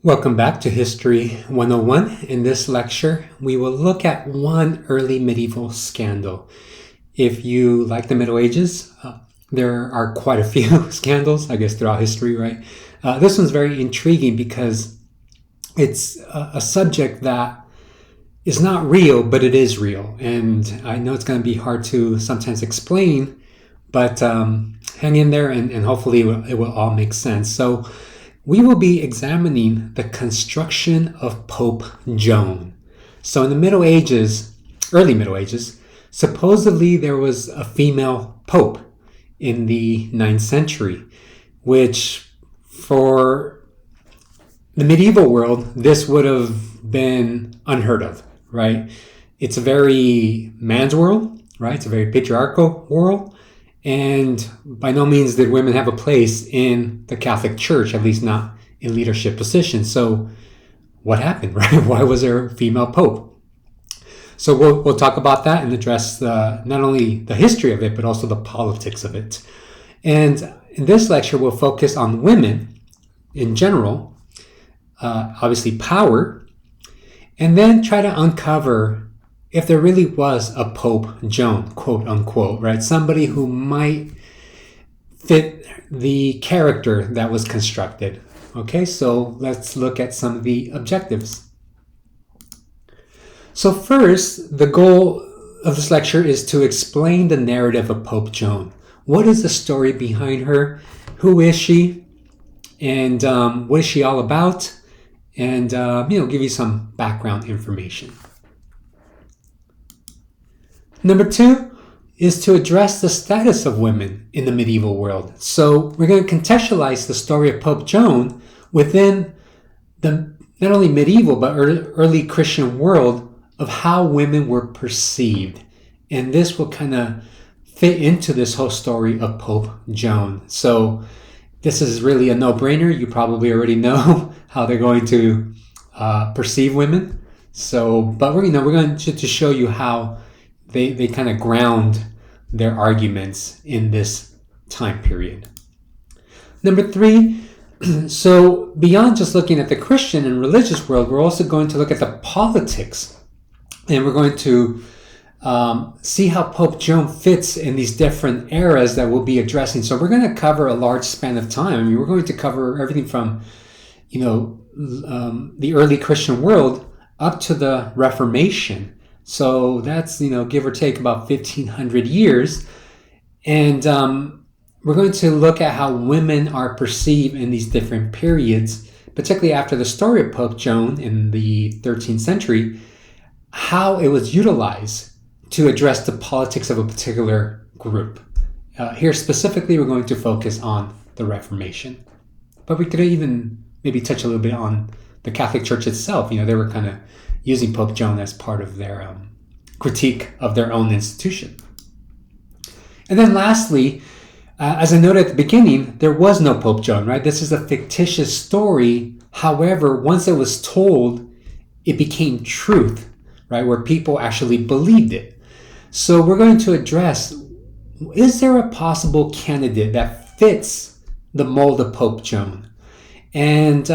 Welcome back to History 101. In this lecture, we will look at one early medieval scandal. If you like the Middle Ages, there are quite a few scandals, I guess, throughout history, right? This one's very intriguing because it's a subject that is not real, but it is real. And I know it's going to be hard to sometimes explain, but hang in there and hopefully it will all make sense. So we will be examining the construction of Pope Joan. So in the Middle Ages, early Middle Ages, supposedly there was a female pope in the 9th century, which for the medieval world, this would have been unheard of, right? It's a very man's world, right? It's a very patriarchal world. And by no means did women have a place in the Catholic Church, at least not in leadership positions. So what happened, right? Why was there a female pope? So we'll talk about that and address not only the history of it, but also the politics of it. And in this lecture, we'll focus on women in general, obviously power, and then try to uncover if there really was a Pope Joan, quote unquote, right? Somebody who might fit the character that was constructed. Okay, so let's look at some of the objectives. So first, the goal of this lecture is to explain the narrative of Pope Joan. What is the story behind her? Who is she? And what is she all about? And, give you some background information. Number 2 is to address the status of women in the medieval world. So we're going to contextualize the story of Pope Joan within the not only medieval but early Christian world of how women were perceived. And this will kind of fit into this whole story of Pope Joan. So this is really a no-brainer. You probably already know how they're going to perceive women. So, but we're going to show you how they kind of ground their arguments in this time period. Number 3, so beyond just looking at the Christian and religious world, we're also going to look at the politics. And we're going to see how Pope Joan fits in these different eras that we'll be addressing. So we're going to cover a large span of time. I mean, we're going to cover everything from, the early Christian world up to the Reformation. So that's, give or take about 1,500 years. And we're going to look at how women are perceived in these different periods, particularly after the story of Pope Joan in the 13th century, how it was utilized to address the politics of a particular group. Here specifically, we're going to focus on the Reformation. But we could even maybe touch a little bit on the Catholic Church itself. They were kind of using Pope Joan as part of their critique of their own institution. And then lastly, as I noted at the beginning, there was no Pope Joan, right? This is a fictitious story. However, once it was told, it became truth, right? Where people actually believed it. So we're going to address, is there a possible candidate that fits the mold of Pope Joan? And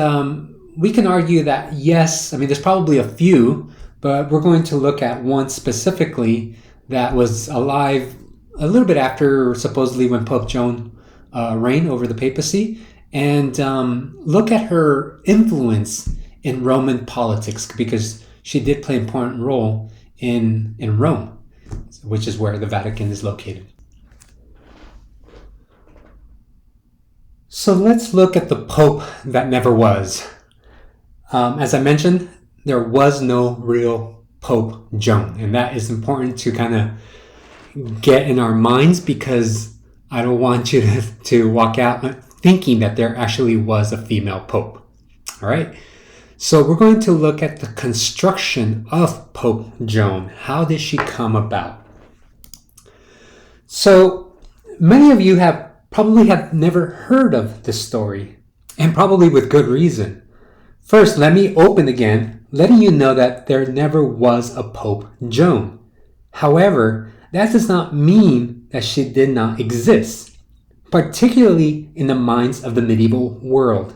we can argue that yes, there's probably a few, but we're going to look at one specifically that was alive a little bit after supposedly when Pope Joan reigned over the papacy, and look at her influence in Roman politics, because she did play an important role in Rome, which is where the Vatican is located. So let's look at the Pope that never was. As I mentioned, there was no real Pope Joan, and that is important to kind of get in our minds, because I don't want you to walk out thinking that there actually was a female Pope. All right? So we're going to look at the construction of Pope Joan. How did she come about? So many of you probably have never heard of this story, and probably with good reason. First, let me open again, letting you know that there never was a Pope Joan. However, that does not mean that she did not exist, particularly in the minds of the medieval world.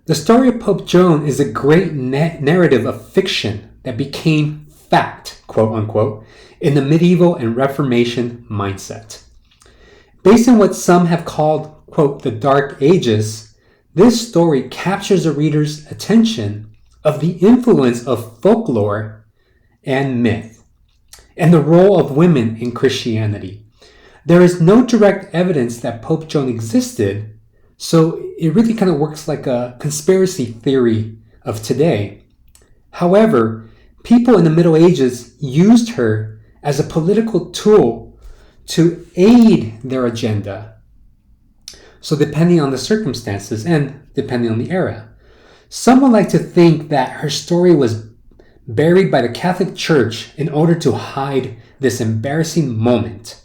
The story of Pope Joan is a great narrative of fiction that became fact, quote unquote, in the medieval and Reformation mindset. Based on what some have called, quote, the Dark Ages, this story captures the reader's attention of the influence of folklore and myth and the role of women in Christianity. There is no direct evidence that Pope Joan existed, so it really kind of works like a conspiracy theory of today. However, people in the Middle Ages used her as a political tool to aid their agenda. So depending on the circumstances and depending on the era. Some would like to think that her story was buried by the Catholic Church in order to hide this embarrassing moment.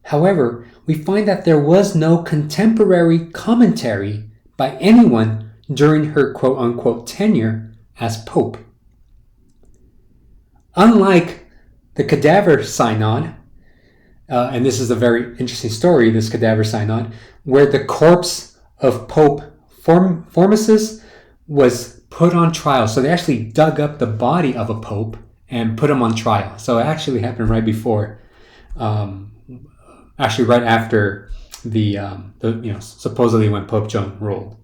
However, we find that there was no contemporary commentary by anyone during her quote-unquote tenure as Pope. Unlike the Cadaver Synod, and this is a very interesting story, this Cadaver Synod, where the corpse of Pope Formosus was put on trial. So they actually dug up the body of a pope and put him on trial. So it actually happened right before, actually right after the supposedly when Pope Joan ruled.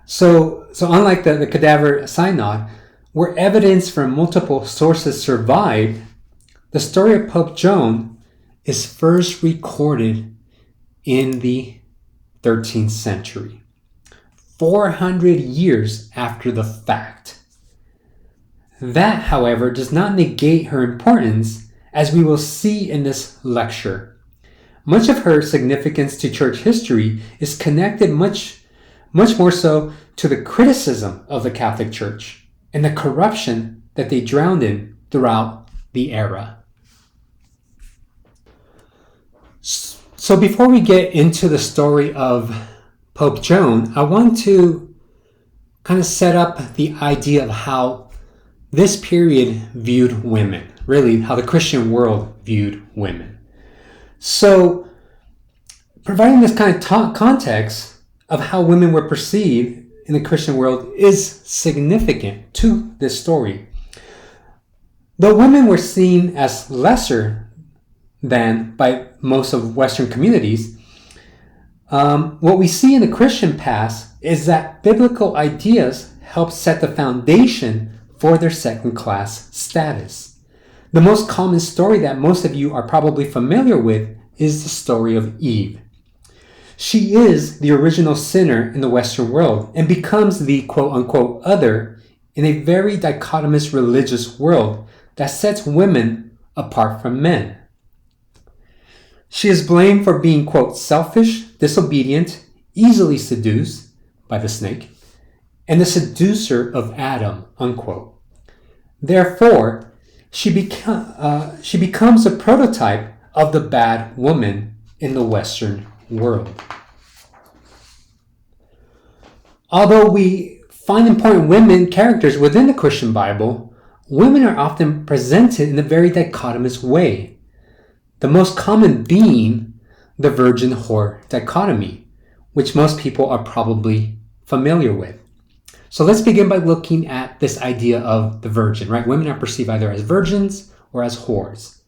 So unlike the Cadaver Synod, where evidence from multiple sources survived, the story of Pope Joan is first recorded in the 13th century, 400 years after the fact. That, however, does not negate her importance, as we will see in this lecture. Much of her significance to church history is connected much more so to the criticism of the Catholic Church and the corruption that they drowned in throughout the era. So before we get into the story of Pope Joan, I want to kind of set up the idea of how this period viewed women, really how the Christian world viewed women. So providing this kind of context of how women were perceived in the Christian world is significant to this story. Though women were seen as lesser than by most of Western communities, what we see in the Christian past is that biblical ideas help set the foundation for their second-class status. The most common story that most of you are probably familiar with is the story of Eve. She is the original sinner in the Western world and becomes the quote-unquote other in a very dichotomous religious world that sets women apart from men. She is blamed for being, quote, selfish, disobedient, easily seduced by the snake, and the seducer of Adam, unquote. Therefore, she becomes a prototype of the bad woman in the Western world. Although we find important women characters within the Christian Bible, women are often presented in a very dichotomous way. The most common being the virgin-whore dichotomy, which most people are probably familiar with. So let's begin by looking at this idea of the virgin, right? Women are perceived either as virgins or as whores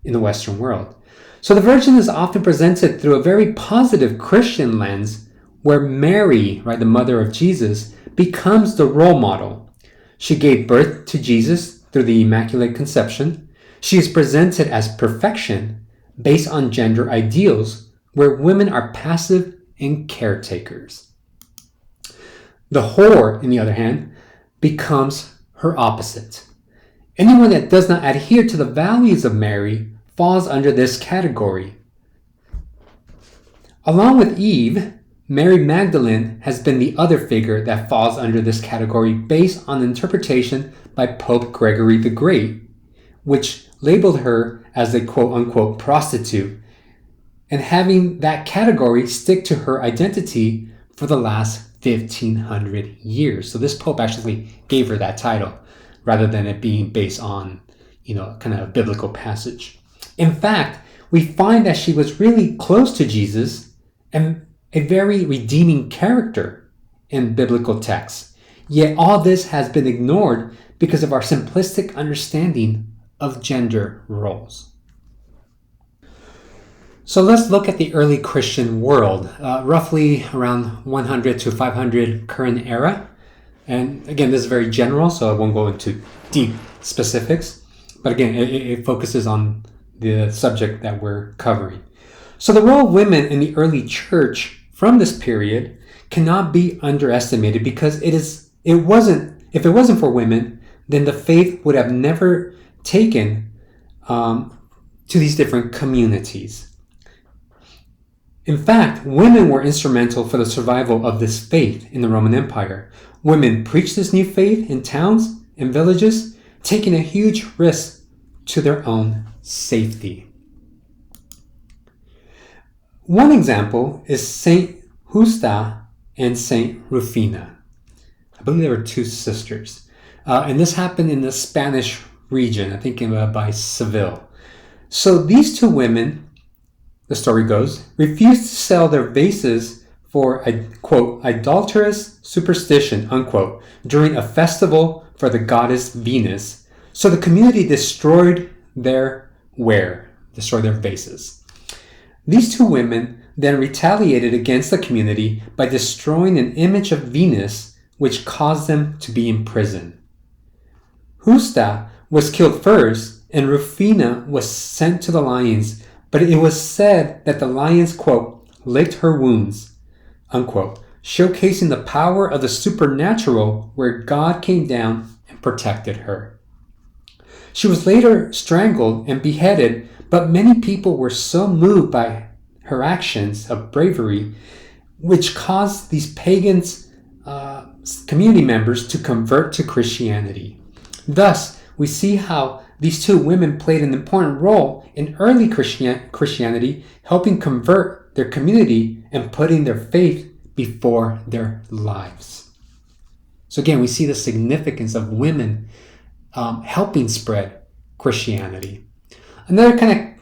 in the Western world. So the virgin is often presented through a very positive Christian lens where Mary, right, the mother of Jesus, becomes the role model. She gave birth to Jesus through the Immaculate Conception. She is presented as perfection based on gender ideals where women are passive and caretakers. The whore, on the other hand, becomes her opposite. Anyone that does not adhere to the values of Mary falls under this category. Along with Eve, Mary Magdalene has been the other figure that falls under this category based on interpretation by Pope Gregory the Great, which labeled her as a quote-unquote prostitute, and having that category stick to her identity for the last 1,500 years. So this Pope actually gave her that title rather than it being based on, kind of a biblical passage. In fact, we find that she was really close to Jesus and a very redeeming character in biblical texts. Yet all this has been ignored because of our simplistic understanding of gender roles. So let's look at the early Christian world, roughly around 100 to 500 current era. And again, this is very general, so I won't go into deep specifics. But again, it focuses on the subject that we're covering. So the role of women in the early church from this period cannot be underestimated because if it wasn't for women, then the faith would have never taken to these different communities. In fact, women were instrumental for the survival of this faith in the Roman Empire. Women preached this new faith in towns and villages, taking a huge risk to their own safety. One example is Saint Justa and Saint Rufina. I believe they were two sisters. And this happened in the Spanish region, I think by Seville. So these two women, the story goes, refused to sell their vases for a, quote, adulterous superstition, unquote, during a festival for the goddess Venus. So the community destroyed their vases. These two women then retaliated against the community by destroying an image of Venus, which caused them to be imprisoned. Justa was killed first, and Rufina was sent to the lions, but it was said that the lions, quote, licked her wounds, unquote, showcasing the power of the supernatural where God came down and protected her. She was later strangled and beheaded, but many people were so moved by her actions of bravery, which caused these pagans, community members to convert to Christianity. Thus, we see how these two women played an important role in early Christianity, helping convert their community and putting their faith before their lives. So again, we see the significance of women helping spread Christianity. Another kind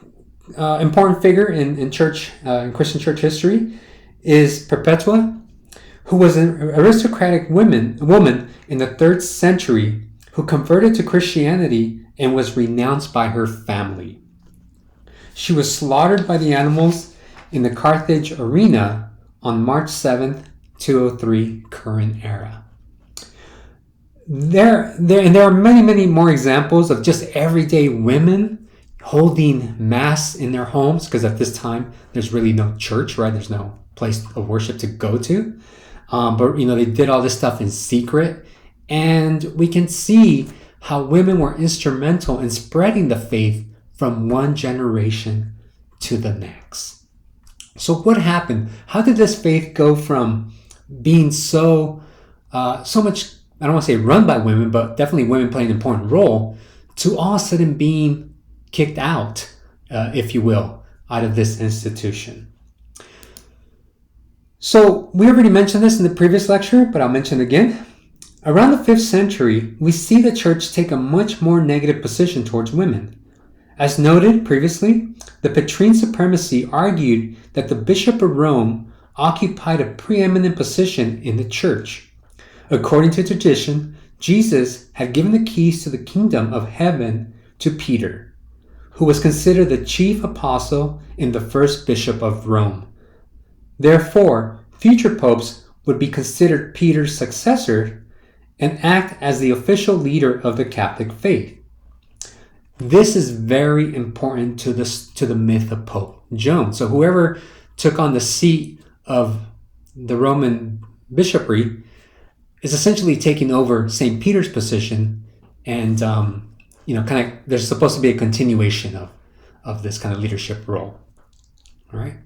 of important figure in Christian church history is Perpetua, who was an aristocratic woman in the 3rd century who converted to Christianity and was renounced by her family. She was slaughtered by the animals in the Carthage arena on March 7th, 203 current era. There are many more examples of just everyday women holding mass in their homes, because at this time there's really no church, right? There's no place of worship to go to. But they did all this stuff in secret, and we can see how women were instrumental in spreading the faith from one generation to the next. So what happened? How did this faith go from being so much, I don't want to say run by women, but definitely women playing an important role, to all of a sudden being kicked out, if you will, out of this institution? So we already mentioned this in the previous lecture, but I'll mention it again. Around the 5th century, we see the church take a much more negative position towards women. As noted previously, the Petrine supremacy argued that the Bishop of Rome occupied a preeminent position in the church. According to tradition, Jesus had given the keys to the kingdom of heaven to Peter, who was considered the chief apostle and the first bishop of Rome. Therefore, future popes would be considered Peter's successor and act as the official leader of the Catholic faith. This is very important to the myth of Pope Joan. So whoever took on the seat of the Roman bishopry is essentially taking over St. Peter's position, and there's supposed to be a continuation of this kind of leadership role. All right.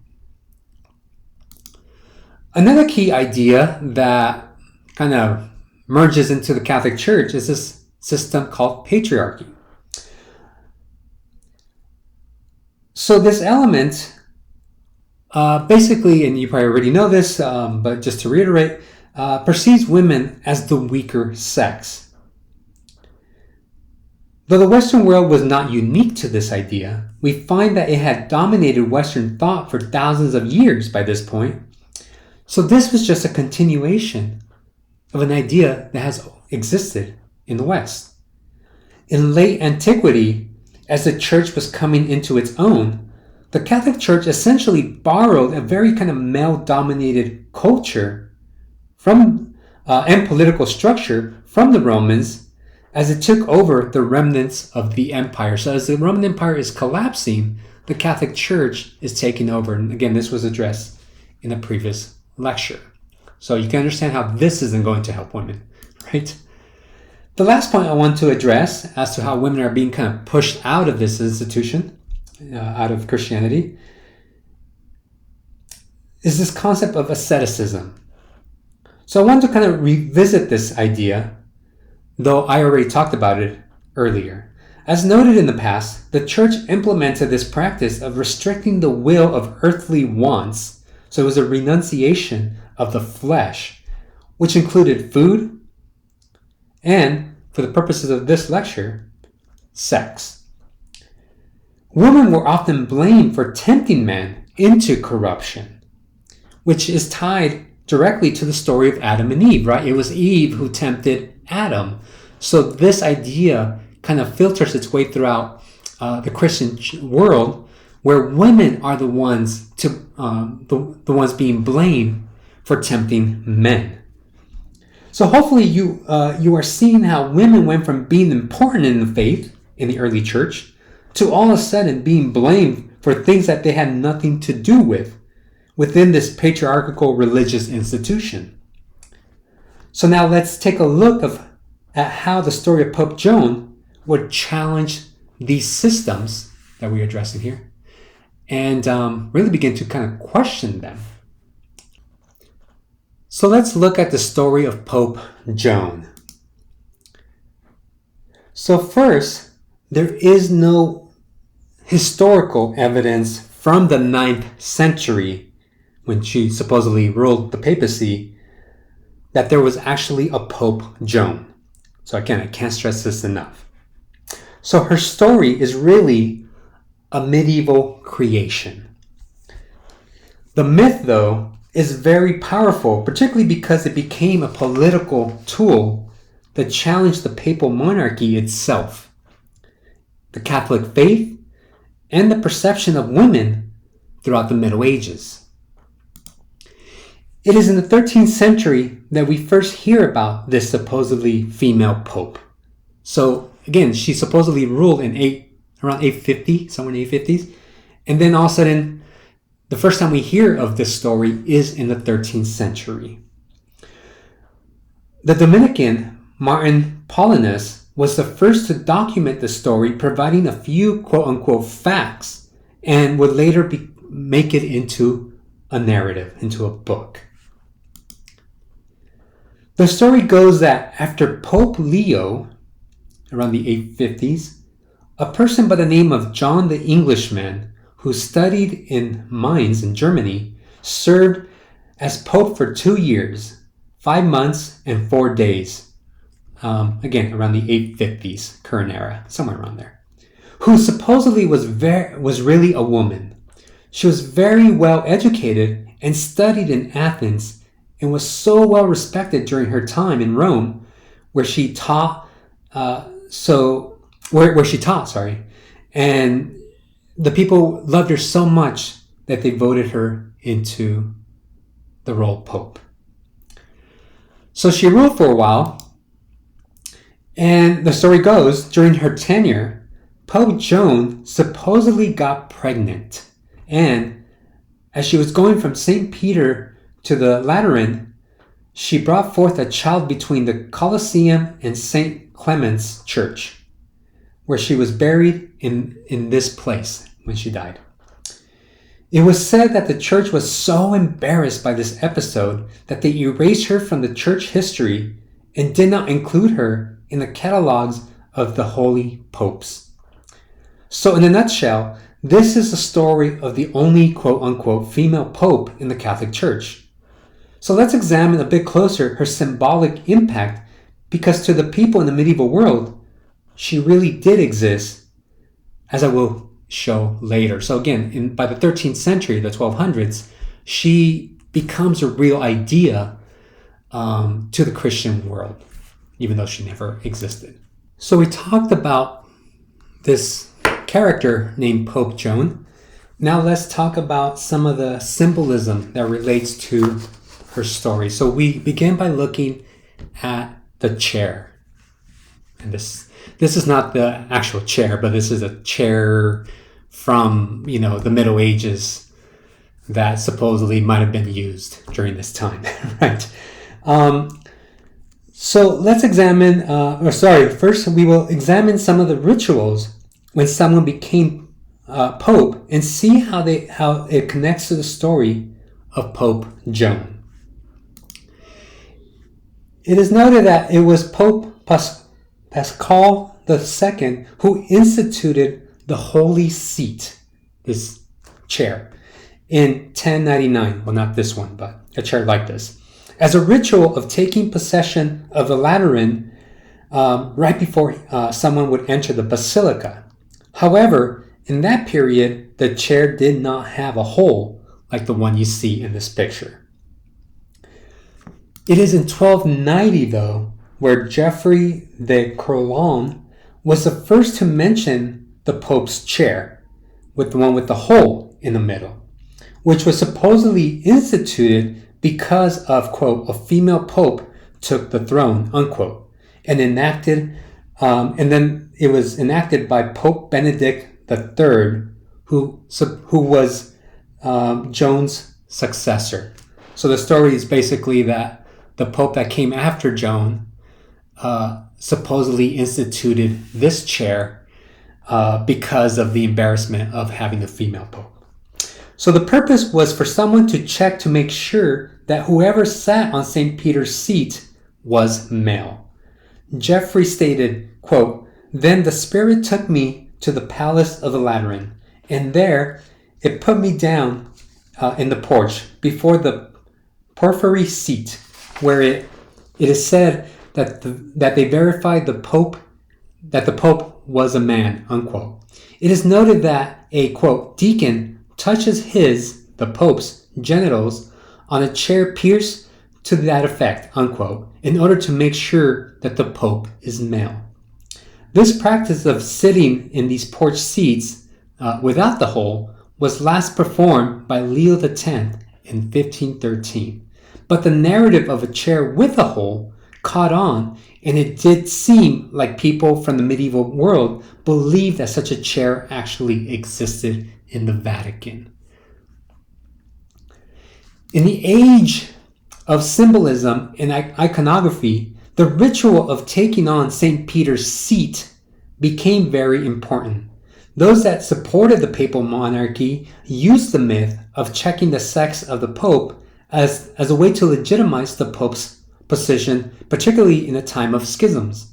Another key idea that kind of merges into the Catholic Church is this system called patriarchy. So this element, basically, and you probably already know this, but just to reiterate, perceives women as the weaker sex. Though the Western world was not unique to this idea, we find that it had dominated Western thought for thousands of years by this point. So this was just a continuation of an idea that has existed in the West. In late antiquity, as the church was coming into its own, the Catholic Church essentially borrowed a very kind of male-dominated culture from and political structure from the Romans as it took over the remnants of the empire. So as the Roman Empire is collapsing, the Catholic Church is taking over. And again, this was addressed in a previous lecture. So you can understand how this isn't going to help women, right? The last point I want to address as to how women are being kind of pushed out of this institution, out of Christianity, is this concept of asceticism. So I want to kind of revisit this idea, though I already talked about it earlier. As noted in the past, the church implemented this practice of restricting the will of earthly wants. So it was a renunciation of the flesh, which included food and, for the purposes of this lecture, sex. Women were often blamed for tempting men into corruption, which is tied directly to the story of Adam and Eve, right? It was Eve who tempted Adam. So this idea kind of filters its way throughout the Christian world, where women are the ones the ones being blamed for tempting men. So hopefully you are seeing how women went from being important in the faith in the early church to all of a sudden being blamed for things that they had nothing to do with within this patriarchal religious institution. So now let's take a look at how the story of Pope Joan would challenge these systems that we're addressing here and really begin to kind of question them. So let's look at the story of Pope Joan. So first, there is no historical evidence from the 9th century, when she supposedly ruled the papacy, that there was actually a Pope Joan. So again, I can't stress this enough. So her story is really a medieval creation. The myth, though, is very powerful, particularly because it became a political tool that challenged the papal monarchy itself, the Catholic faith, and the perception of women throughout the Middle Ages. It is in the 13th century that we first hear about this supposedly female pope. So again, she supposedly ruled in around 850, somewhere in the 850s, and then all of a sudden, the first time we hear of this story is in the 13th century. The Dominican Martin Paulinus was the first to document the story, providing a few quote-unquote facts, and would later make it into a narrative, into a book. The story goes that after Pope Leo, around the 850s, a person by the name of John the Englishman, who studied in Mainz in Germany, served as Pope for 2 years, 5 months, and 4 days. Again, around the 850s, current era, somewhere around there. Who supposedly was really a woman. She was very well educated and studied in Athens and was so well respected during her time in Rome, where she taught. Where she taught, and the people loved her so much that they voted her into the role of Pope. So she ruled for a while, and the story goes, during her tenure, Pope Joan supposedly got pregnant, and as she was going from St. Peter to the Lateran, she brought forth a child between the Colosseum and St. Clement's Church, where she was buried in this place when she died. It was said that the church was so embarrassed by this episode that they erased her from the church history and did not include her in the catalogs of the holy popes. So in a nutshell, this is the story of the only quote-unquote female pope in the Catholic Church. So let's examine a bit closer her symbolic impact, because to the people in the medieval world, she really did exist, as I will show later. So again, by the 13th century, the 1200s, she becomes a real idea to the Christian world, even though she never existed. So we talked about this character named Pope Joan. Now let's talk about some of the symbolism that relates to her story. So we begin by looking at the chair. And this is not the actual chair, but this is a chair from, the Middle Ages that supposedly might have been used during this time, right? So let's examine, first we will examine some of the rituals when someone became Pope and see how it connects to the story of Pope Joan. It is noted that it was Pope Pascal II who instituted the Holy Seat, this chair, in 1099. Well, not this one, but a chair like this, as a ritual of taking possession of the Lateran right before someone would enter the basilica. However, in that period, the chair did not have a hole like the one you see in this picture. It is in 1290, though, where Geoffrey de Courland was the first to mention the Pope's chair, with the one with the hole in the middle, which was supposedly instituted because of, quote, a female Pope took the throne, unquote, and then it was enacted by Pope Benedict III, who was Joan's successor. So the story is basically that the Pope that came after Joan supposedly instituted this chair because of the embarrassment of having a female Pope. So the purpose was for someone to check to make sure that whoever sat on St. Peter's seat was male. Geoffrey stated, quote, "Then the Spirit took me to the palace of the Lateran, and there it put me down in the porch before the porphyry seat, where it is said that they verified that the Pope was a man," unquote. It is noted that a, quote, deacon touches the Pope's genitals on a chair pierced to that effect, unquote, in order to make sure that the Pope is male. This practice of sitting in these porch seats without the hole was last performed by Leo X in 1513. But the narrative of a chair with a hole caught on, and it did seem like people from the medieval world believed that such a chair actually existed in the Vatican. In the age of symbolism and iconography, the ritual of taking on St. Peter's seat became very important. Those that supported the papal monarchy used the myth of checking the sex of the Pope as a way to legitimize the Pope's position, particularly in a time of schisms.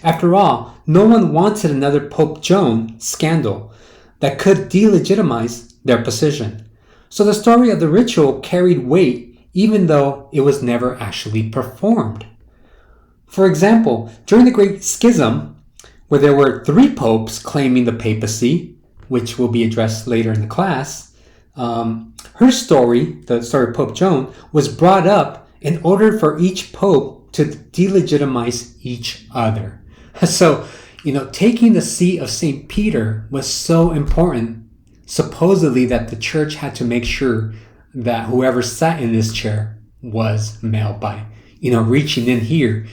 After all, no one wanted another Pope Joan scandal that could delegitimize their position. So the story of the ritual carried weight even though it was never actually performed. For example, during the Great Schism, where there were 3 popes claiming the papacy, which will be addressed later in the class, her story, the story of Pope Joan, was brought up in order for each pope to delegitimize each other. So, taking the seat of St. Peter was so important, supposedly, that the church had to make sure that whoever sat in this chair was male by, reaching in here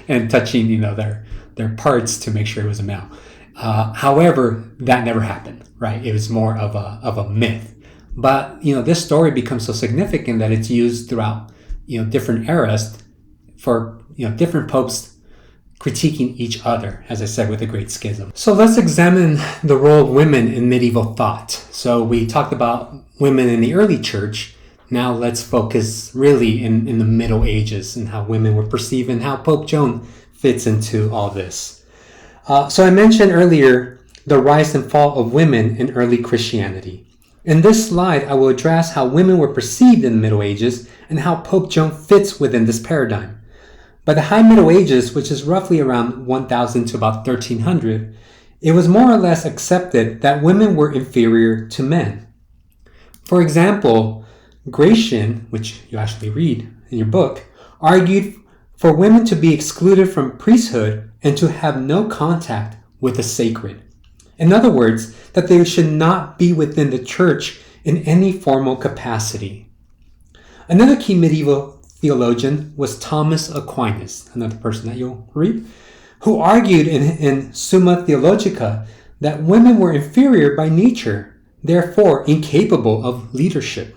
and touching, their parts to make sure it was a male. However, that never happened, right? It was more of a myth. But, this story becomes so significant that it's used throughout, different eras for, different popes critiquing each other, as I said, with the Great Schism. So let's examine the role of women in medieval thought. So we talked about women in the early church. Now let's focus really in the Middle Ages and how women were perceived and how Pope Joan fits into all this. So I mentioned earlier the rise and fall of women in early Christianity. In this slide, I will address how women were perceived in the Middle Ages and how Pope Joan fits within this paradigm. By the High Middle Ages, which is roughly around 1000 to about 1300, it was more or less accepted that women were inferior to men. For example, Gratian, which you actually read in your book, argued for women to be excluded from priesthood and to have no contact with the sacred. In other words, that they should not be within the church in any formal capacity. Another key medieval theologian was Thomas Aquinas, another person that you'll read, who argued in Summa Theologica that women were inferior by nature, therefore incapable of leadership.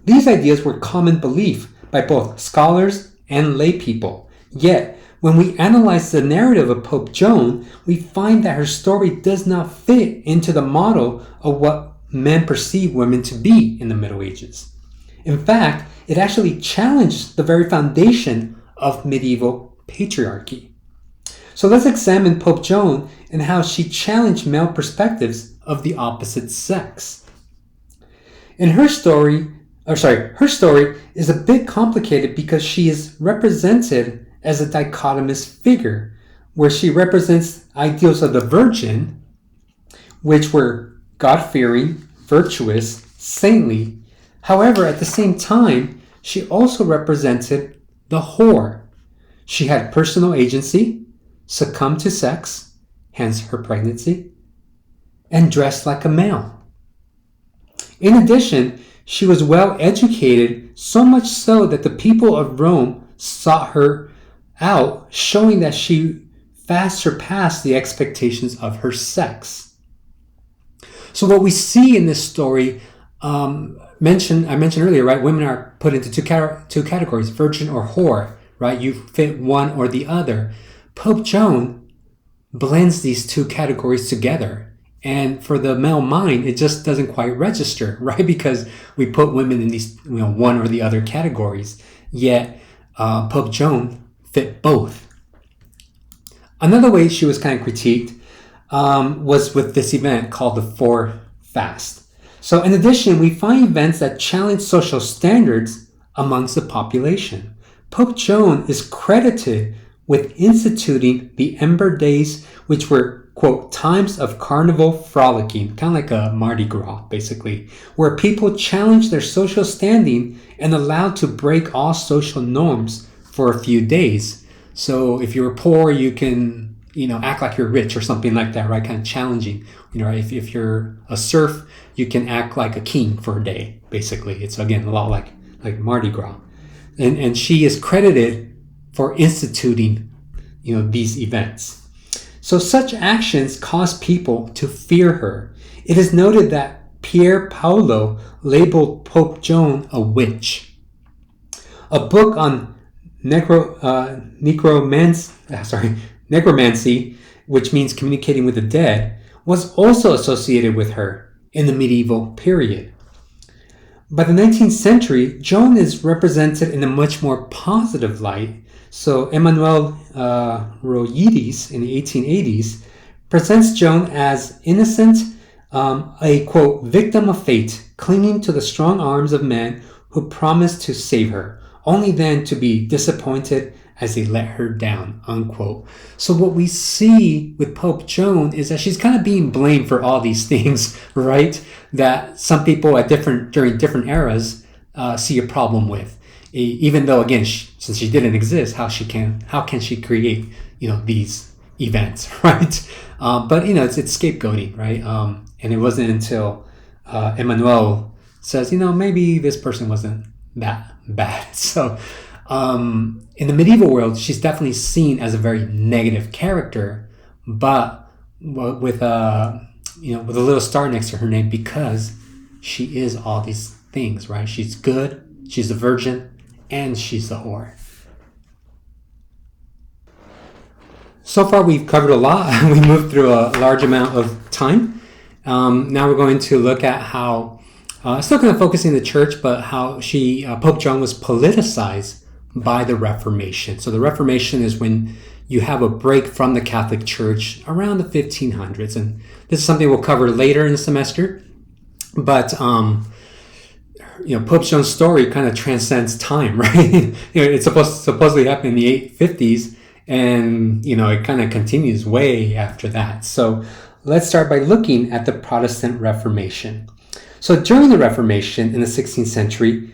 These ideas were common belief by both scholars and lay people. Yet, when we analyze the narrative of Pope Joan, we find that her story does not fit into the model of what men perceive women to be in the Middle Ages. In fact, it actually challenged the very foundation of medieval patriarchy. So let's examine Pope Joan and how she challenged male perspectives of the opposite sex. Her story is a bit complicated because she is represented as a dichotomous figure, where she represents ideals of the Virgin, which were God-fearing, virtuous, saintly. However, at the same time, she also represented the whore. She had personal agency, succumbed to sex, hence her pregnancy, and dressed like a male. In addition, she was well educated, so much so that the people of Rome sought her out, showing that she fast surpassed the expectations of her sex. So what we see in this story, I mentioned earlier, right? Women are put into two categories, virgin or whore, right? You fit one or the other. Pope Joan blends these two categories together. And for the male mind, it just doesn't quite register, right? Because we put women in these, one or the other categories. Yet Pope Joan fit both. Another way she was kind of critiqued was with this event called the Four Fast. So in addition, we find events that challenge social standards amongst the population. Pope Joan is credited with instituting the Ember Days, which were, quote, times of carnival frolicking, kind of like a Mardi Gras, basically, where people challenged their social standing and allowed to break all social norms for a few days. So if you're poor, you can, act like you're rich or something like that, right? Kind of challenging. If you're a serf, you can act like a king for a day, basically. It's, again, a lot like Mardi Gras. And she is credited for instituting, these events. So such actions cause people to fear her. It is noted that Pier Paolo labeled Pope Joan a witch. A book on necromancy, which means communicating with the dead, was also associated with her in the medieval period. By the 19th century, Joan is represented in a much more positive light. So Emmanuel Royidis in the 1880s presents Joan as innocent, a, quote, victim of fate, clinging to the strong arms of men who promised to save her, only then to be disappointed as they let her down, unquote. So what we see with Pope Joan is that she's kind of being blamed for all these things, right? That some people during different eras see a problem with. Even though, again, since she didn't exist, how can she create, these events, right? But it's scapegoating, right? And it wasn't until Emmanuel says, maybe this person wasn't that bad. So in the medieval world, she's definitely seen as a very negative character, but with a little star next to her name, because she is all these things, right? She's good, she's a virgin, and she's a whore. So far, we've covered a lot. We moved through a large amount of time. Now we're going to look at how, still kind of focusing on the church, but how Pope Joan was politicized by the Reformation. So the Reformation is when you have a break from the Catholic Church around the 1500s. And this is something we'll cover later in the semester. But, Pope Joan's story kind of transcends time, right? It's supposedly happened in the 850s, and, it kind of continues way after that. So let's start by looking at the Protestant Reformation. So during the Reformation in the 16th century,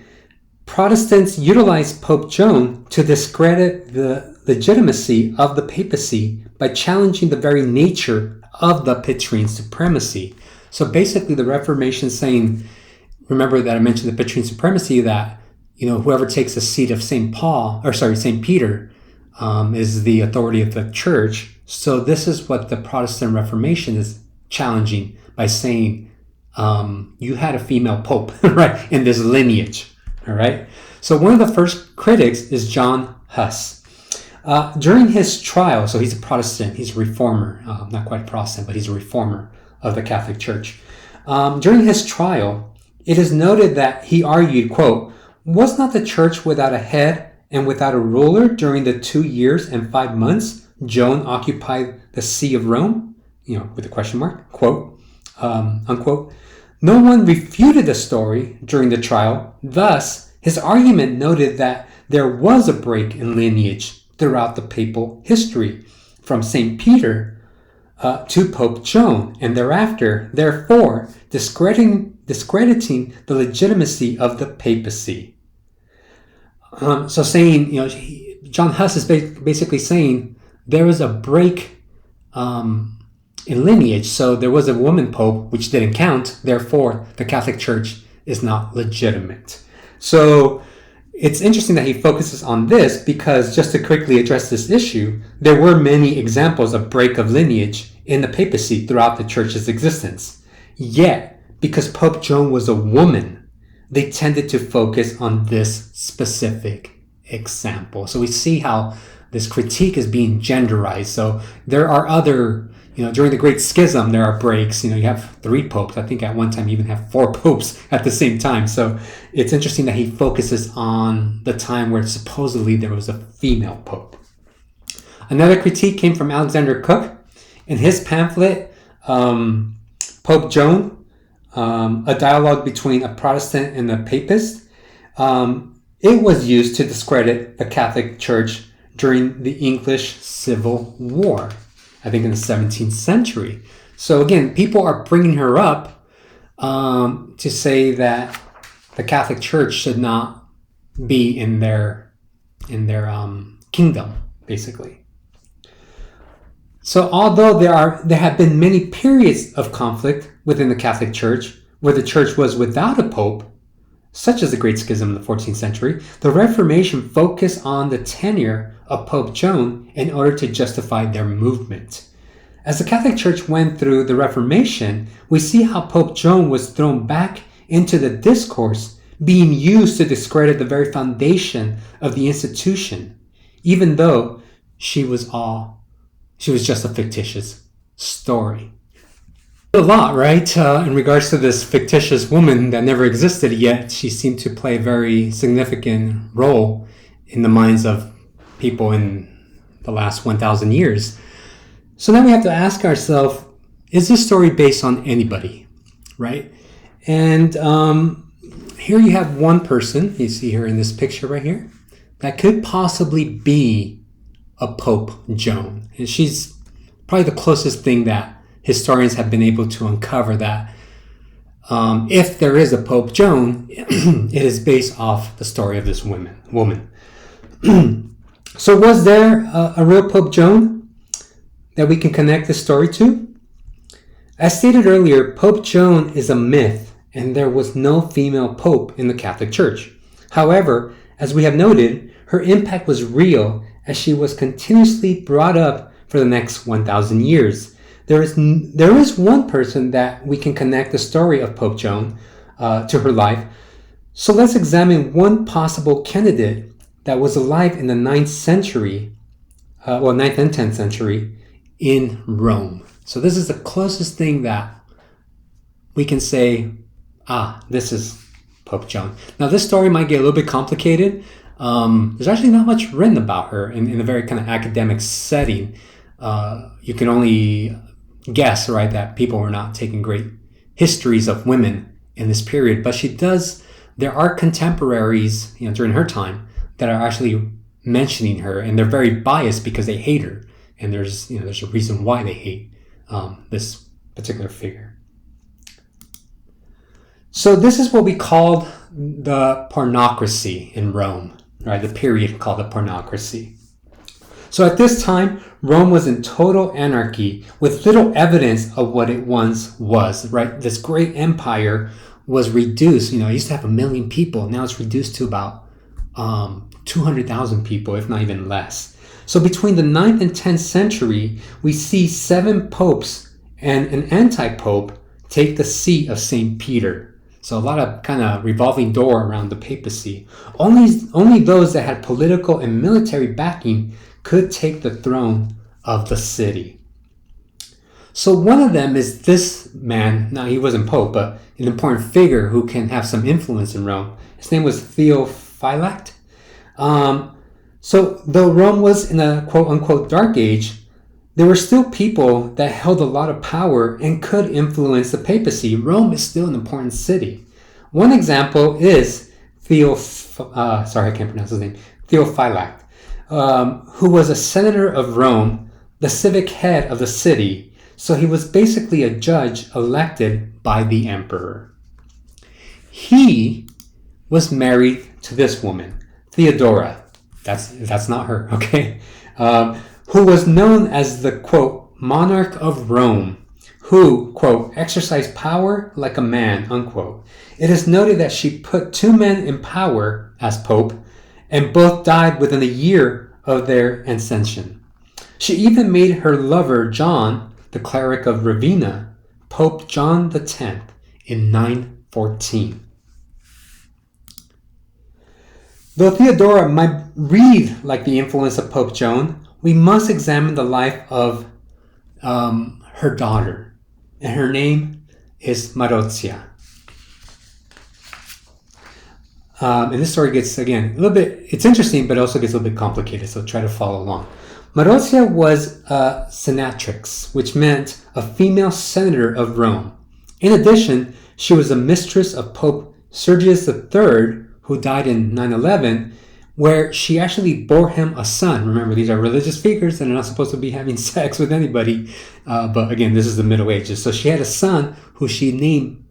Protestants utilized Pope Joan to discredit the legitimacy of the papacy by challenging the very nature of the Petrine supremacy. So basically the Reformation saying, remember that I mentioned the Petrine supremacy, that whoever takes the seat of St. Peter is the authority of the church. So this is what the Protestant Reformation is challenging by saying, you had a female pope, right, in this lineage. All right. So one of the first critics is John Huss. During his trial, so he's a Protestant, he's a reformer, not quite Protestant, but he's a reformer of the Catholic Church. During his trial, it is noted that he argued, quote, "Was not the church without a head and without a ruler during the 2 years and 5 months Joan occupied the See of Rome?" With a question mark, quote, unquote. No one refuted the story during the trial. Thus, his argument noted that there was a break in lineage throughout the papal history from St. Peter to Pope Joan, and thereafter, therefore, discrediting the legitimacy of the papacy. So saying, John Huss is basically saying there was a break in lineage. So there was a woman pope, which didn't count. Therefore, the Catholic Church is not legitimate. So it's interesting that he focuses on this because, just to quickly address this issue, there were many examples of break of lineage in the papacy throughout the church's existence. Yet, because Pope Joan was a woman, they tended to focus on this specific example. So we see how this critique is being genderized. So there are other, during the Great Schism, there are breaks. You have 3 popes. I think at one time you even have 4 popes at the same time. So it's interesting that he focuses on the time where supposedly there was a female pope. Another critique came from Alexander Cook. In his pamphlet, Pope Joan, a dialogue between a Protestant and a papist, it was used to discredit the Catholic Church during the English Civil War, I think in the 17th century. So again, people are bringing her up to say that the Catholic Church should not be in their kingdom, basically. So although there have been many periods of conflict within the Catholic Church where the Church was without a pope, such as the Great Schism in the 14th century, the Reformation focused on the tenure of Pope Joan in order to justify their movement. As the Catholic Church went through the Reformation, we see how Pope Joan was thrown back into the discourse, being used to discredit the very foundation of the institution, even though she was just a fictitious story. A lot, right? In regards to this fictitious woman that never existed, yet she seemed to play a very significant role in the minds of people in the last 1,000 years. So now we have to ask ourselves, is this story based on anybody, right? And here you have one person, you see her in this picture right here, that could possibly be a Pope Joan. And she's probably the closest thing that historians have been able to uncover, that if there is a Pope Joan, it is based off the story of this woman. So was there a real Pope Joan that we can connect this story to? As stated earlier, Pope Joan is a myth, and there was no female pope in the Catholic Church. However, as we have noted, her impact was real as she was continuously brought up for the next 1,000 years. There is one person that we can connect the story of Pope Joan to her life. So let's examine one possible candidate that was alive in the 9th century, 9th and 10th century in Rome. So this is the closest thing that we can say, this is Pope Joan. Now this story might get a little bit complicated. There's actually not much written about her in a very kind of academic setting. You can only guess, right, that people were not taking great histories of women in this period, but there are contemporaries, during her time that are actually mentioning her, and they're very biased because they hate her, and there's a reason why they hate this particular figure. So this is what we called the pornocracy in Rome, right? The period called the pornocracy. So at this time, Rome was in total anarchy with little evidence of what it once was, right? This great empire was reduced. It used to have 1 million people. Now it's reduced to about 200,000 people, if not even less. So between the 9th and 10th century, we see 7 popes and an anti-pope take the seat of St. Peter. So a lot of kind of revolving door around the papacy. Only those that had political and military backing could take the throne of the city. So one of them is this man. Now, he wasn't pope, but an important figure who can have some influence in Rome. His name was Theophylact. So though Rome was in a quote-unquote dark age, there were still people that held a lot of power and could influence the papacy. Rome is still an important city. One example is Theophylact, who was a senator of Rome, the civic head of the city. So he was basically a judge elected by the emperor. He was married to this woman, Theodora. That's not her, okay? Who was known as the, quote, monarch of Rome, who, quote, exercised power like a man, unquote. It is noted that she put 2 men in power as pope, and both died within a year of their ascension. She even made her lover, John, the cleric of Ravenna, Pope John X in 914. Though Theodora might read like the influence of Pope Joan, we must examine the life of her daughter, and her name is Marozia. And this story gets, again, a little bit, it's interesting, but also gets a little bit complicated, so try to follow along. Marozia was a senatrix, which meant a female senator of Rome. In addition, she was a mistress of Pope Sergius III, who died in 911, where she actually bore him a son. Remember, these are religious figures and are not supposed to be having sex with anybody. But again, this is the Middle Ages. So she had a son who she named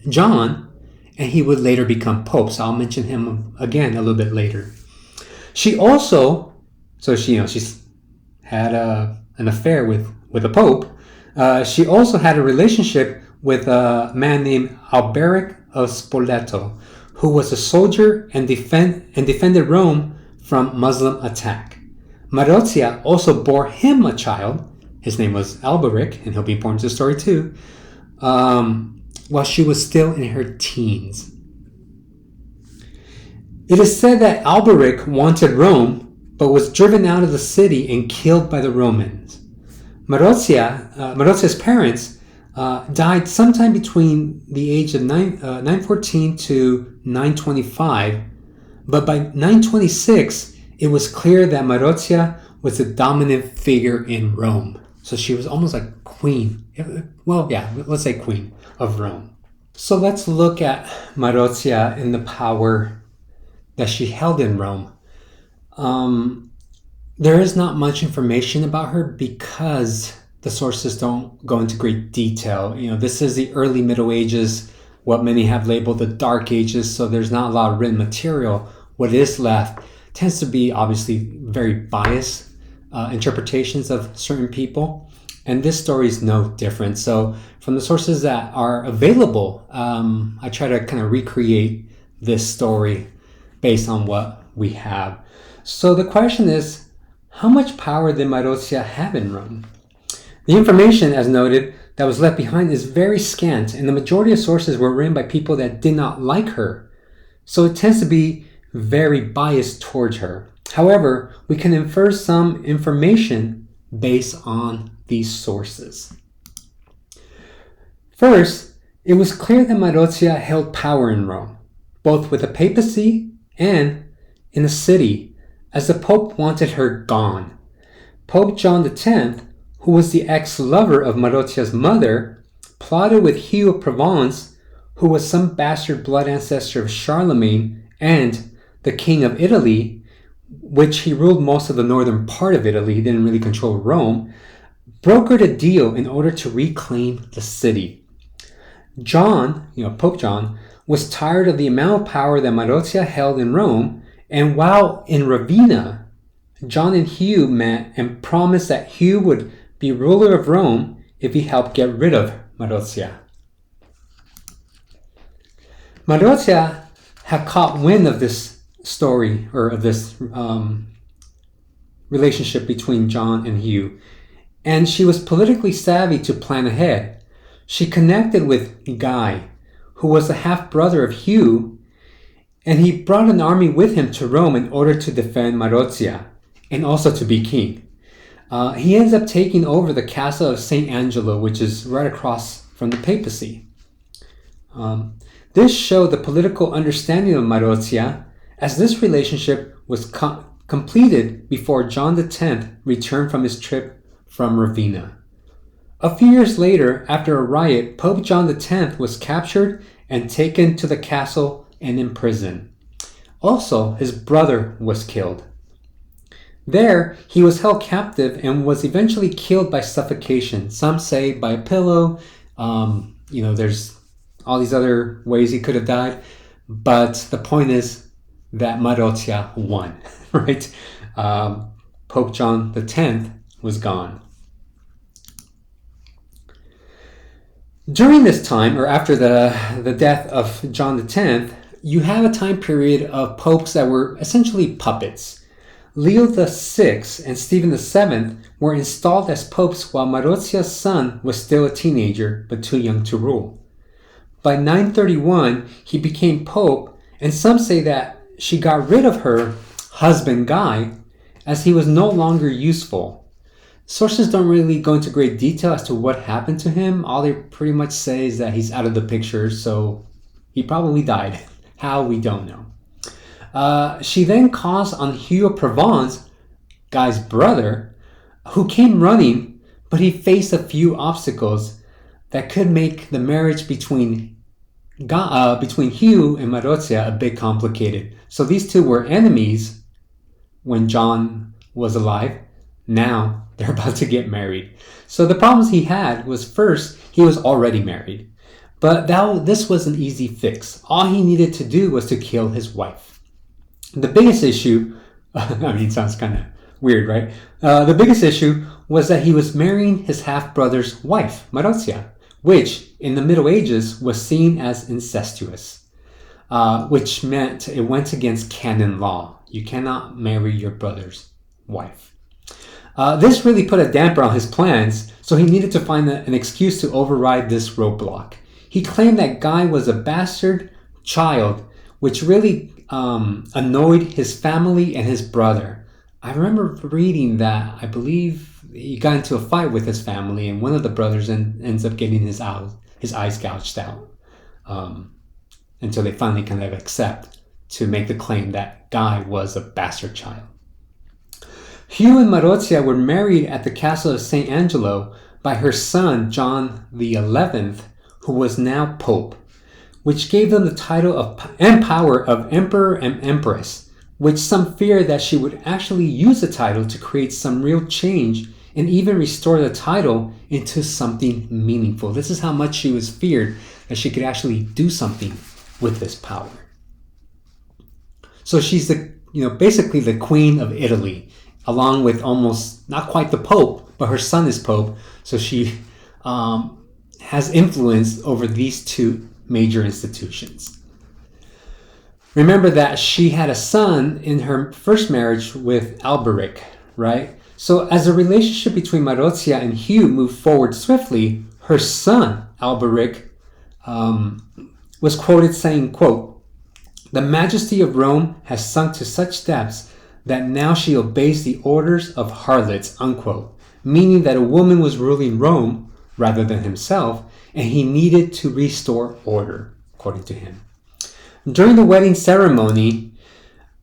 John, and he would later become Pope. So I'll mention him again a little bit later. She also, she's had an affair with a Pope. She also had a relationship with a man named Alberic of Spoleto, who was a soldier and defended Rome from Muslim attack. Marozia also bore him a child. His name was Alberic, and he'll be important to the story too, while she was still in her teens. It is said that Alberic wanted Rome, but was driven out of the city and killed by the Romans. Marozia's parents died sometime between the age of 914 to 925, but by 926, it was clear that Marozia was the dominant figure in Rome. So she was almost like queen. Well, yeah, let's say queen of Rome. So let's look at Marozia and the power that she held in Rome. There is not much information about her because the sources don't go into great detail. This is the early Middle Ages, what many have labeled the Dark Ages, so there's not a lot of written material. What is left tends to be obviously very biased interpretations of certain people, and this story is no different. So from the sources that are available, I try to kind of recreate this story based on what we have. So the question is, how much power did Marozia have in Rome? The information, as noted, that was left behind is very scant, and the majority of sources were written by people that did not like her. So it tends to be very biased towards her. However, we can infer some information based on these sources. First, it was clear that Marozia held power in Rome, both with the papacy and in the city, as the Pope wanted her gone. Pope John X, who was the ex-lover of Marozia's mother, plotted with Hugh of Provence, who was some bastard blood ancestor of Charlemagne and the King of Italy, which he ruled most of the northern part of Italy, he didn't really control Rome, brokered a deal in order to reclaim the city. John, Pope John, was tired of the amount of power that Marozia held in Rome, and while in Ravenna, John and Hugh met and promised that Hugh would be ruler of Rome if he helped get rid of Marozia. Marozia had caught wind of this story, or of this relationship between John and Hugh, and she was politically savvy to plan ahead. She connected with Guy, who was the half-brother of Hugh, and he brought an army with him to Rome in order to defend Marozia and also to be king. He ends up taking over the castle of St. Angelo, which is right across from the papacy. This showed the political understanding of Marozia, as this relationship was completed before John X returned from his trip from Ravenna. A few years later, after a riot, Pope John X was captured and taken to the castle and imprisoned. Also, his brother was killed. There, he was held captive and was eventually killed by suffocation. Some say by a pillow. There's all these other ways he could have died. But the point is that Marozia won, right? Pope John X was gone. During this time, or after the death of John X, you have a time period of popes that were essentially puppets. Leo VI and Stephen VII were installed as popes while Marozia's son was still a teenager but too young to rule. By 931, he became pope, and some say that she got rid of her husband Guy as he was no longer useful. Sources don't really go into great detail as to what happened to him. All they pretty much say is that he's out of the picture, so he probably died. How, we don't know. She then calls on Hugh of Provence, Guy's brother, who came running, but he faced a few obstacles that could make the marriage between Hugh and Marozia a bit complicated. So these two were enemies when John was alive. Now they're about to get married. So the problems he had was, first, he was already married. But this was an easy fix. All he needed to do was to kill his wife. The biggest issue, it sounds kind of weird, right? The biggest issue was that he was marrying his half-brother's wife, Marozia, which in the Middle Ages was seen as incestuous, which meant it went against canon law. You cannot marry your brother's wife. This really put a damper on his plans, so he needed to find an excuse to override this roadblock. He claimed that Guy was a bastard child, which really annoyed his family and his brother. I remember reading that I believe he got into a fight with his family, and one of the brothers ends up getting his eyes gouged out until they finally kind of accept to make the claim that Guy was a bastard child. Hugh and Marozia were married at the castle of St. Angelo by her son John XI, who was now Pope, which gave them the title and power of Emperor and Empress, which some feared that she would actually use the title to create some real change and even restore the title into something meaningful. This is how much she was feared that she could actually do something with this power. So she's basically the Queen of Italy, along with almost not quite the Pope, but her son is Pope. So she has influence over these two major institutions. Remember that she had a son in her first marriage with Alberic, right? So as the relationship between Marozia and Hugh moved forward swiftly, her son, Alberic, was quoted saying, quote, "The majesty of Rome has sunk to such depths that now she obeys the orders of harlots," unquote, meaning that a woman was ruling Rome rather than himself, and he needed to restore order, according to him. During the wedding ceremony,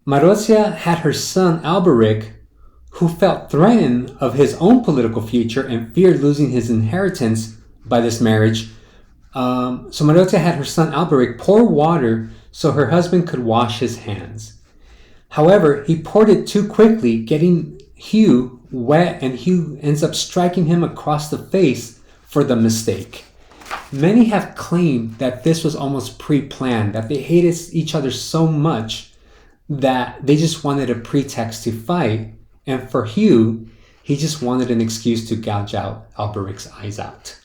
Marozia had her son Alberic, who felt threatened of his own political future and feared losing his inheritance by this marriage. So Marozia had her son Alberic pour water so her husband could wash his hands. However, he poured it too quickly, getting Hugh wet, and Hugh ends up striking him across the face for the mistake. Many have claimed that this was almost pre-planned, that they hated each other so much that they just wanted a pretext to fight, and for Hugh, he just wanted an excuse to gouge out Alberic's eyes out.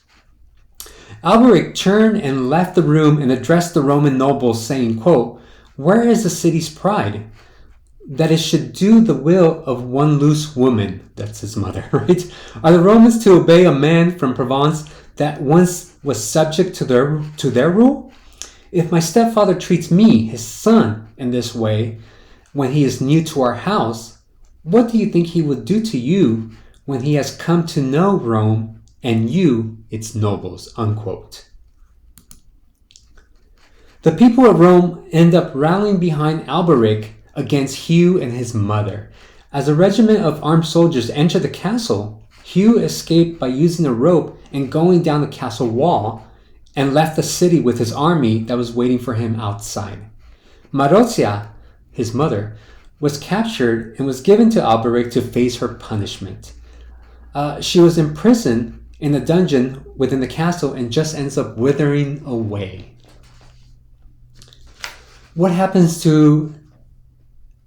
Alberic turned and left the room and addressed the Roman nobles, saying, quote, "Where is the city's pride? That it should do the will of one loose woman," that's his mother, right? "Are the Romans to obey a man from Provence that once was subject to their rule? If my stepfather treats me, his son, in this way when he is new to our house, what do you think he would do to you when he has come to know Rome and you, its nobles?" Unquote. The people of Rome end up rallying behind Alberic against Hugh and his mother. As a regiment of armed soldiers entered the castle, Hugh escaped by using a rope and going down the castle wall, and left the city with his army that was waiting for him outside. Marozia, his mother, was captured and was given to Alberic to face her punishment. She was imprisoned in a dungeon within the castle and just ends up withering away. What happens to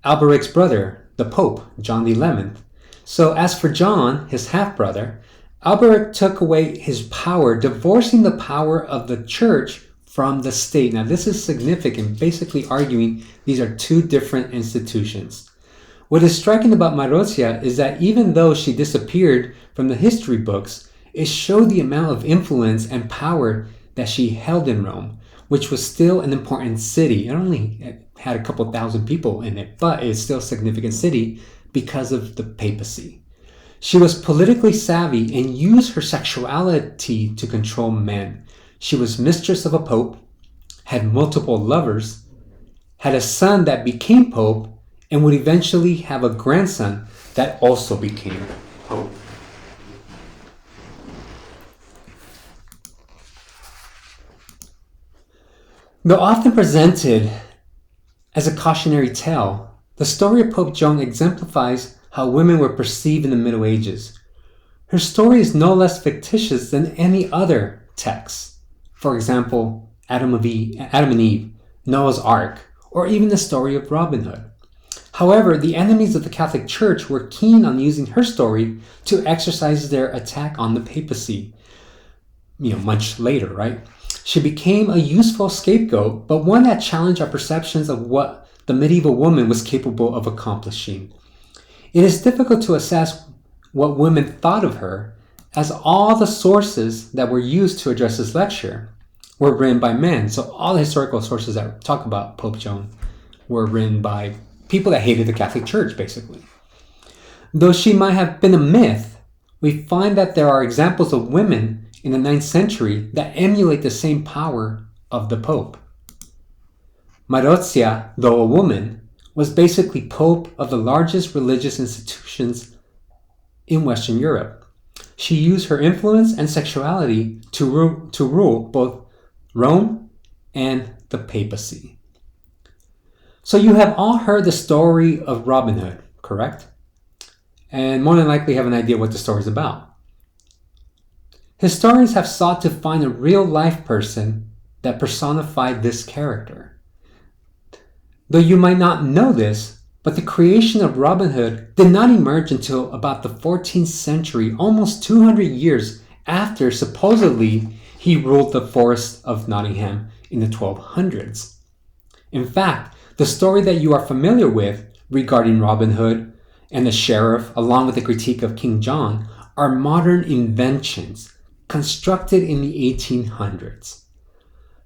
Alberic's brother, the Pope, John XI? So as for John, his half-brother, Alberic took away his power, divorcing the power of the church from the state. Now this is significant, basically arguing these are two different institutions. What is striking about Marozia is that even though she disappeared from the history books, it showed the amount of influence and power that she held in Rome, which was still an important city. It only had a couple thousand people in it, but it's still a significant city because of the papacy. She was politically savvy and used her sexuality to control men. She was mistress of a pope, had multiple lovers, had a son that became pope, and would eventually have a grandson that also became pope. Though often presented as a cautionary tale, the story of Pope Joan exemplifies how women were perceived in the Middle Ages. Her story is no less fictitious than any other text. For example, Adam and Eve, Noah's Ark, or even the story of Robin Hood. However, the enemies of the Catholic Church were keen on using her story to exercise their attack on the papacy. Much later, right? She became a useful scapegoat, but one that challenged our perceptions of what the medieval woman was capable of accomplishing. It is difficult to assess what women thought of her, as all the sources that were used to address this lecture were written by men. So all the historical sources that talk about Pope Joan were written by people that hated the Catholic Church, basically. Though she might have been a myth, we find that there are examples of women in the 9th century that emulate the same power of the Pope. Marozia, though a woman, was basically Pope of the largest religious institutions in Western Europe. She used her influence and sexuality to rule both Rome and the papacy. So you have all heard the story of Robin Hood, correct? And more than likely have an idea what the story is about. Historians have sought to find a real-life person that personified this character. Though you might not know this, but the creation of Robin Hood did not emerge until about the 14th century, almost 200 years after supposedly he ruled the forest of Nottingham in the 1200s. In fact, the story that you are familiar with regarding Robin Hood and the sheriff, along with the critique of King John, are modern inventions constructed in the 1800s.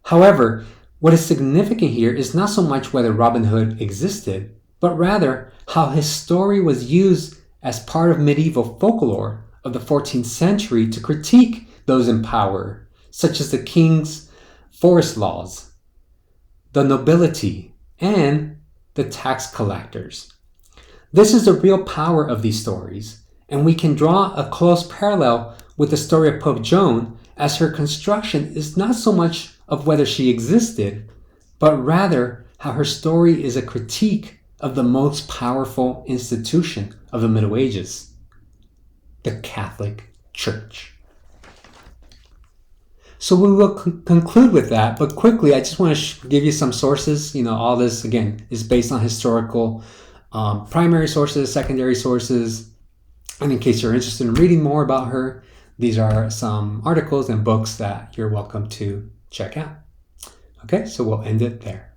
However, what is significant here is not so much whether Robin Hood existed, but rather how his story was used as part of medieval folklore of the 14th century to critique those in power, such as the king's forest laws, the nobility, and the tax collectors. This is the real power of these stories, and we can draw a close parallel with the story of Pope Joan, as her construction is not so much of whether she existed, but rather how her story is a critique of the most powerful institution of the Middle Ages, the Catholic Church. So we will conclude with that, but quickly, I just want to give you some sources. All this, again, is based on historical primary sources, secondary sources. And in case you're interested in reading more about her, these are some articles and books that you're welcome to check out. Okay, so we'll end it there.